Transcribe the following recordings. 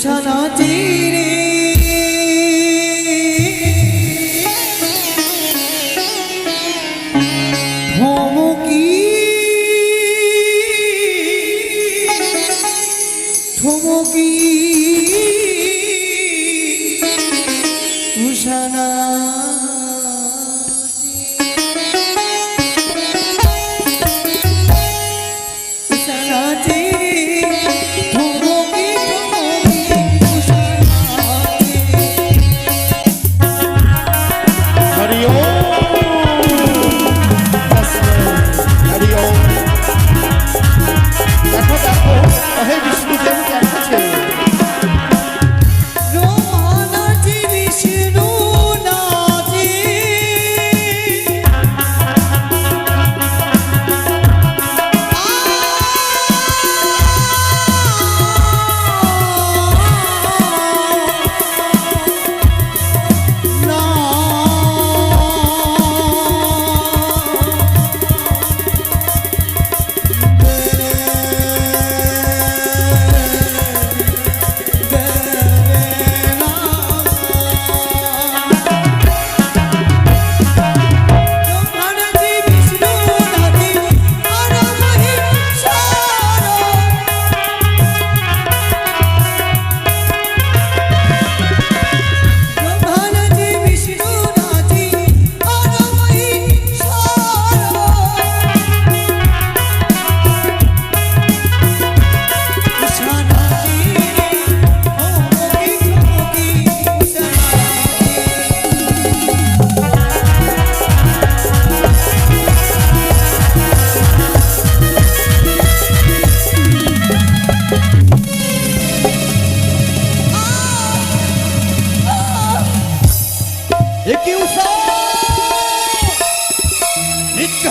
উষানা তীরে থমকি থমকি উষানা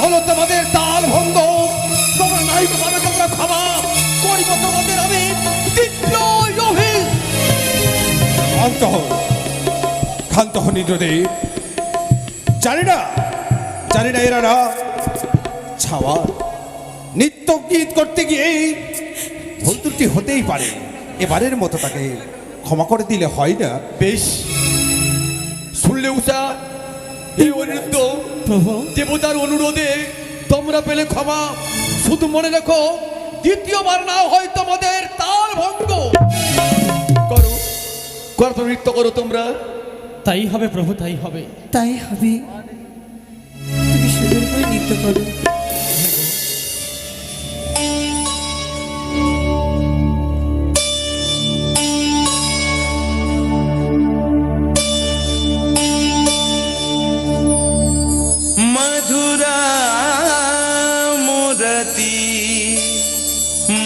হলো তোমাদের তাল ভঙ্গ, তোমরা নাই পাবে তোমরা ক্ষমা করিব তোমাদের আমি ক্ষান্ত হন ইন্দ্রদেব। জানি না এরা না ছাওয়া নিত্য গীত করতে গিয়ে ভুল ত্রুটি হতেই পারে, এবারের মতো তাকে ক্ষমা করে দিলে হয় না? বেশ, শুনলে উষা এই অনিরুদ্ধ দেবতার অনুরোধে তোমরা পেলে ক্ষমা। শুধু মনে রেখো দ্বিতীয়বার না হয় তোমাদের তাল ভঙ্গ করো, কত নৃত্য করো তোমরা। তাই হবে প্রভু, তাই হবে, তাই হবে। তুমি সুন্দর করে নৃত্য করো।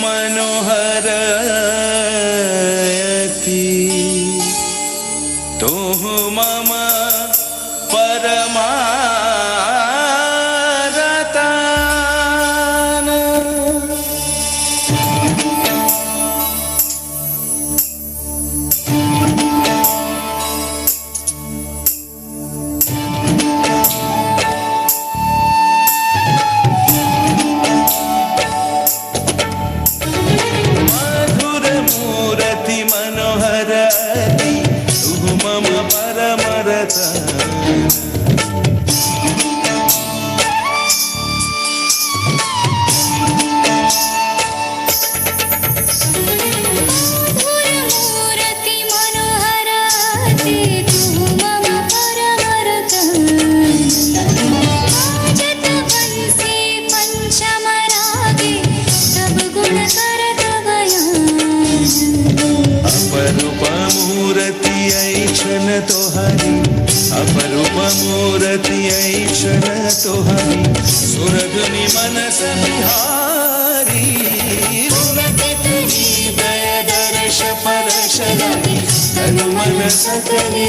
मनोहरति तुह मम परमारतान अपरूप मूर्ति ऐक्षण तोहरी सुरगुनि मनस बिहारी दर्श परश तनु मन सकलि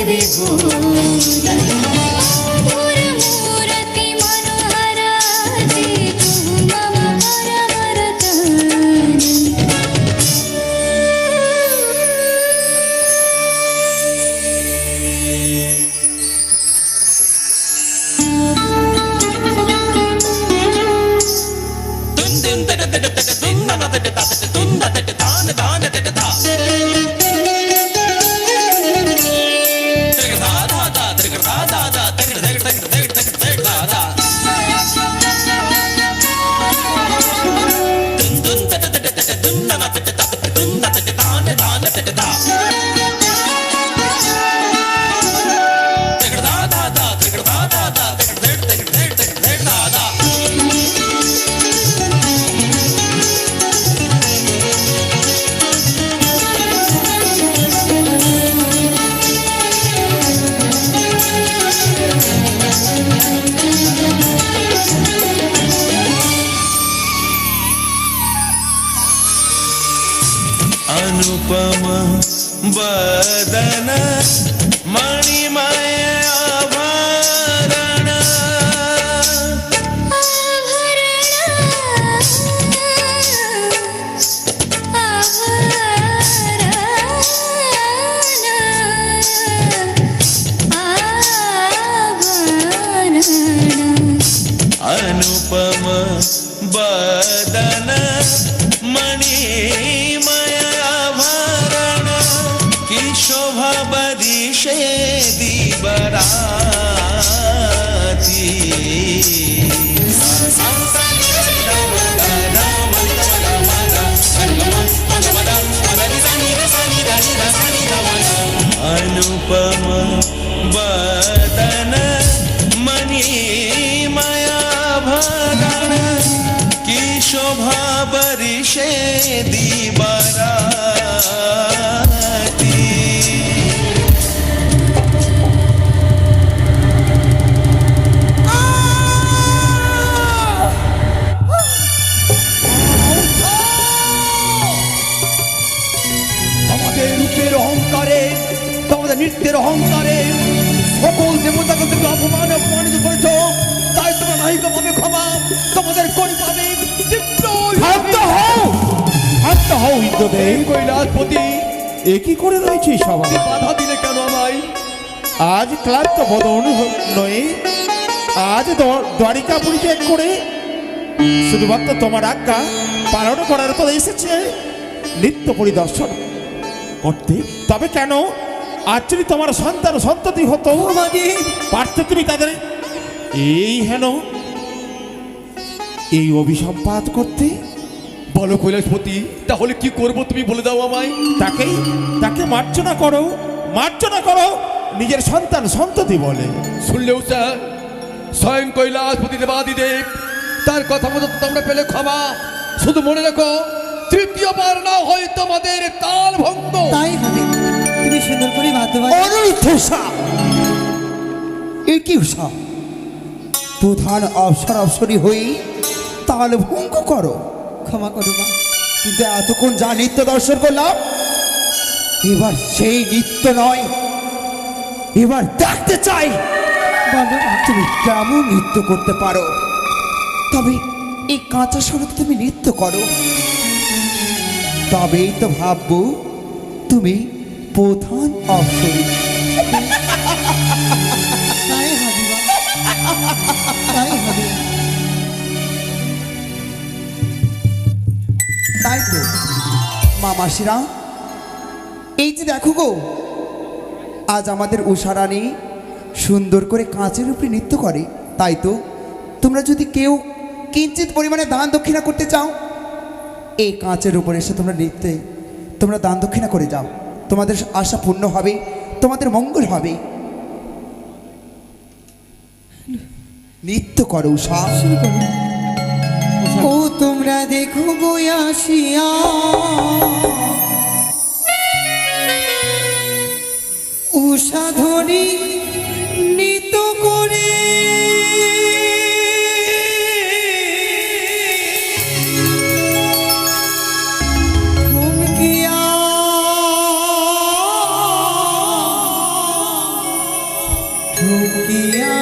बदन मणिमय आभरण अनुपम बदन मणिमय आभरण की शोभा बरिशे दिबराती अनुपम बदन मणिमय आभरण की शोभा बरिशे दिबराती তোমাদের রূপের অহংকারে, তোমাদের নৃত্যের অহংকারে সকল দেবতাকে তুমি অপমানিত করেছ। তাই তোমার নায়িকা পাবে ক্ষমা, তোমাদের করি পাবে তীব্র শান্ত হও, শান্ত হও ইন্দ্রদেব। কৈলাসপতি, এ কি করে রয়েছে সবাই? বাধা দিলে কেন আমায়? আজ ক্লান্ত বদন নয়, আজ দ্বারিকা পরিত্যাগ করে শুধুমাত্র তোমার আজ্ঞা পালন করার পর এসেছে নিত্য পরিদর্শন করতে। তবে কেন আজ যদি তোমার সন্তান সন্ততি হতো, পারতে তুমি তাদের এই হেন এই অভিসম্পাত করতে? বলো কৈলাসপতি, তাহলে কি করব তুমি বলে দাও আমায়। তাকে মার্জনা করো, মার্জনা করো নিজের সন্তান সন্ততি বলে। শুনলেও স্যার, স্বয়ং কৈলাসপতি দেবাদিদেব তার কথা মতো তোমরা পেলে ক্ষমা। শুধু মনে রাখো, তৃতীয়বার না হয় তোমাদের তাল ভঙ্গ। তাই হবে। তুমি সুন্দর করে বাদ্য অনুরোধ এ কি উষা, প্রধান অবসর অবসরী হই তাহলে ভঙ্গ করো। ক্ষমা করো মা। কিন্তু এতক্ষণ যা নৃত্য দর্শন করলাম, এবার সেই নৃত্য নয়, এবার দেখতে চাই বলো মা। তুমি কেমন নৃত্য করতে পারো। তবে এই কাঁচা সড়ক তুমি নৃত্য করো, তবেই তো ভাববো তুমি প্রধান অবসরী। তাই হবে মা, তাই হবে। তাই তো মা মাসিরা, এই যে দেখো গো, আজ আমাদের উষারানী সুন্দর করে কাঁচের উপরে নৃত্য করে। তাই তো তোমরা যদি কেউ কিঞ্চিত পরিমাণে দান দক্ষিণা করতে চাও, এই কাঁচের উপরে এসে তোমরা দান দক্ষিণা করে যাও, তোমাদের আশা পূর্ণ হবে, তোমাদের মঙ্গল হবে। নৃত্য করো উষা। ও তোমরা দেখো বয়াসিয়া, উষা ধরি নৃত্য করে ঠুমকিয়া ঠুমকিয়া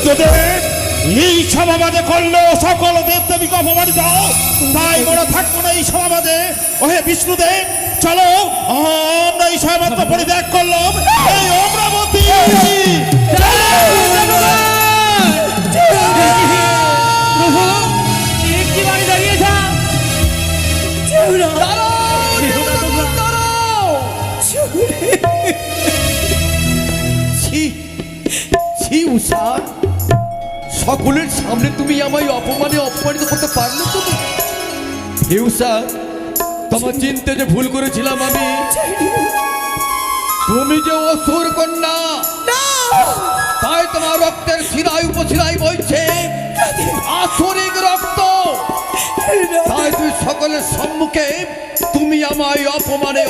রুদ্রদেব এই সমাবাদে করলো সকল দেবদেবীকে অপমানিত, তাই বড় থাকবো না এই সমাবাদে। ওহে বিষ্ণুদেব, চলো আমরা এই সমাবাদটা পরিত্যাগ করলাম, এই অমরাবতী। প্রভু একটি বাড়ি দাঁড়িয়েছে। ছি ছি উষা, সকলের সামনে তুমি আমায় অপমানিত করতে পারলে তুমি? হে উষা, তোমার চিনতে যে ভুল করেছিলাম আমি। তুমি যে অসুর কন্যা, তাই তোমার রক্তের শিরায় উপশিরায় বইছে আসরিক রক্ত। তাই তুমি সকলের সম্মুখে তুমি আমায় অপমানে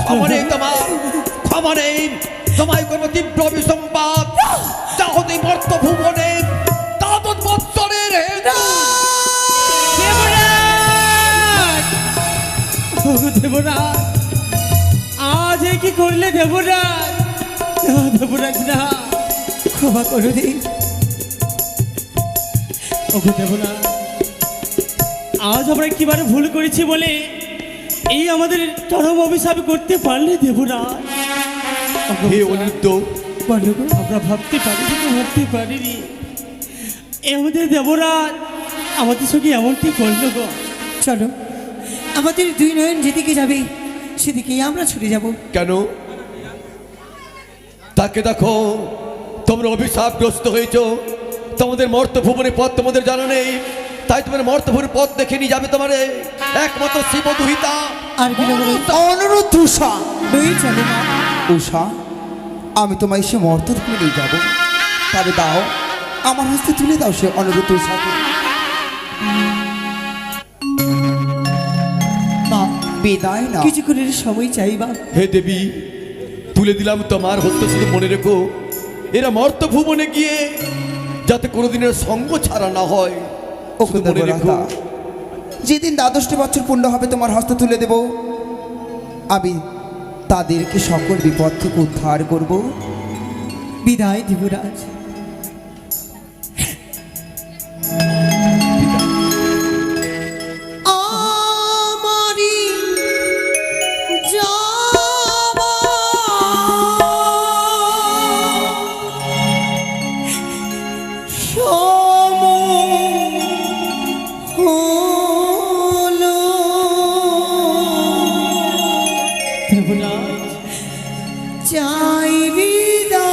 ক্ষমা নেই তোমার, ক্ষমা নেই। তোমায় করবো তীব্র বিসম্বাদ, যা হতে মর্ত ভুবনে তাদত বৎসরের হেতু। দেবরাজ, আজ এ কি করলে দেবরাজ? দেবরাজ না, ক্ষমা করো দে। ওগো দেবরাজ, আজ আমরা কিবারে ভুল করেছি বলে এই আমাদের চরম অভিশাপ করতে পারলে দেবরাজ? হে অনিরুদ্ধ, বলো গো। আমরা ভাবতে পারিনি এ আমাদের দেবরাজ আমাদের সঙ্গে এমনটি করলো গো। চলো, আমাদের দুই নয়ন যেদিকে যাবে সেদিকেই আমরা ছুটে যাব। কেন? তাকে দেখো, তোমরা অভিশাপগ্রস্ত হয়েছ। তোমাদের মর্ত ভুবনের পথ তোমাদের জানা নেই, তাই তোমার মর্ত ভুবনের পথ দেখে নিয়ে যাবে তোমার একমাত্র শিব দুহিতা। আর বিলম্ব অনুরোধ উষা, নই চলে না। উষা, আমি তোমায় সে মর্ত তুলে নিয়ে যাবো, তবে দাও আমার হস্তে তুলে দাও সে অনুরোধ উষাকে। মা, বিদায় না। কিছুক্ষণের সময় চাইবা। হে দেবী, তুলে দিলাম তোমার হস্ত, শুধু মনে রেখো এরা মর্ত ভুবনে গিয়ে যাতে কোনোদিনের সঙ্গ ছাড়া না হয়। ওকে শুধু মনে রেখো। দেবরাতা, যেদিন দ্বাদশটি বছর পূর্ণ হবে তোমার হস্তে তুলে দেব, আমি তাদেরকে সকল বিপদ থেকে উদ্ধার করব। বিদায় দেবরাজ। আমারি যাওয়া সময় হলো। দেবরাজ, চাই বিদায়।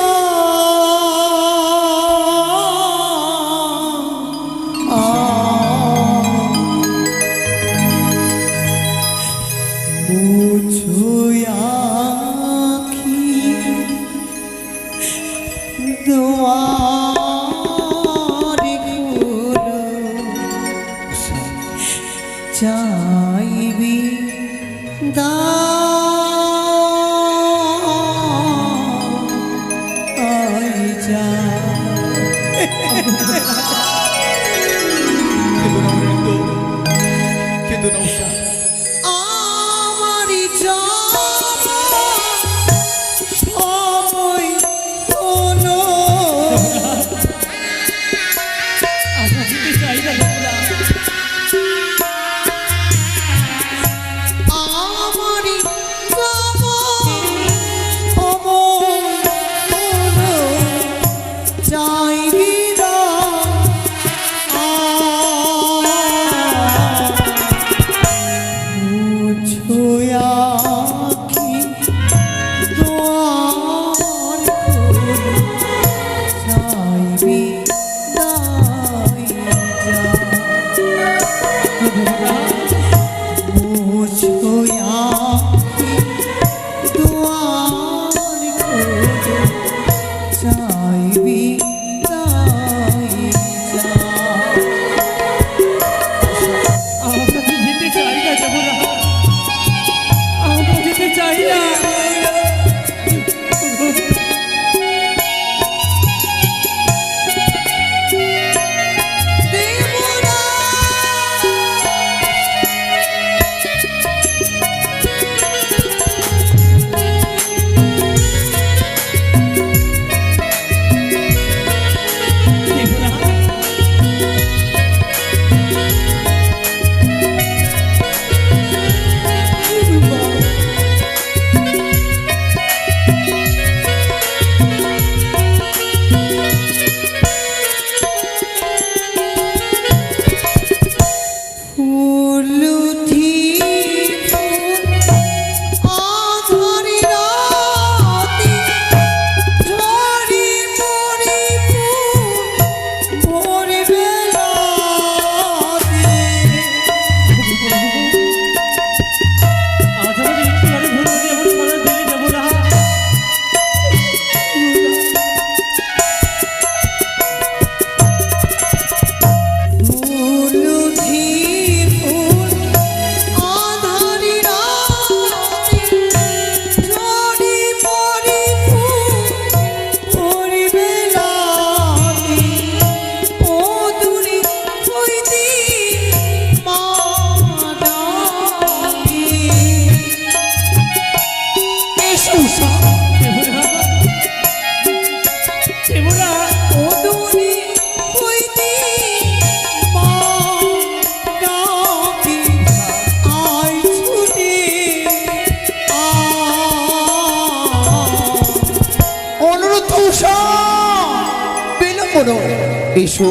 এসো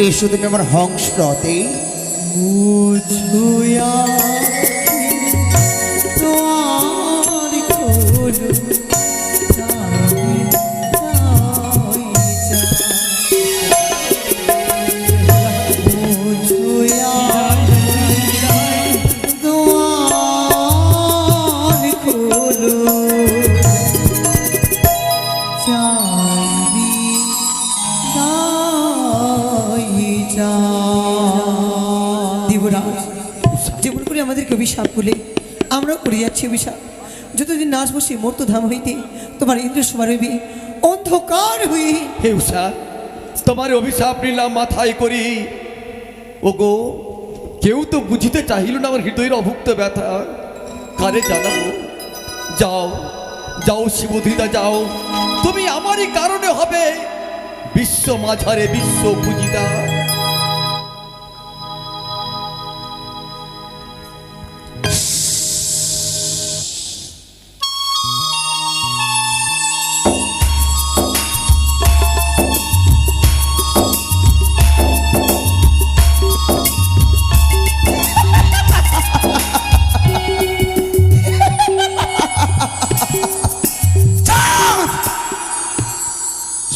এসো তুমি আমার হংস রথে। মুছুয়া তোমার কোল যেমন করে আমাদেরকে অভিশাপ করলে আমরাও করে যাচ্ছি অভিশাপ। যতদিন না আসবো সেই মর্তধাম হইতে তোমার ইন্দ্রসভা রইবে অন্ধকার হয়ে। হে উষা, তোমার অভিশাপ নিলাম মাথায় করি। ওগো, কেউ তো বুঝিতে চাহিল না আমার হৃদয়ের অভুক্ত ব্যথা। কারে জানাবো? যাও যাও শিবধিতা যাও, তুমি আমারই কারণে হবে বিশ্ব মাঝারে বিশ্ব পূজিতা।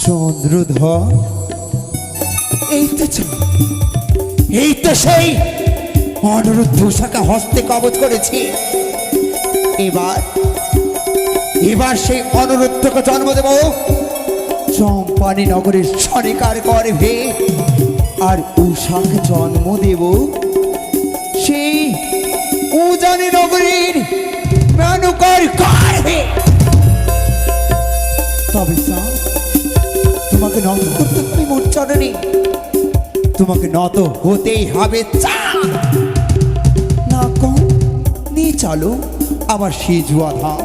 চন্দ্রধর, এই তো সেই অনুরুদ্ধ উষাকে হস্তে কবচ করেছি। এবার সেই অনুরুদ্ধকে জন্ম দেব চম্পানি নগরের সনিকার গর্ভে, আর উষাকে জন্ম দেব সেই উজানি নগরীর মেনুকার গর্ভে। তবে তোমাকে নত করতে হবে মোর চরণে, তোমাকে নত হতেই হবে। না কম নিয়ে চলো আমার সেই জুয়া ধাম।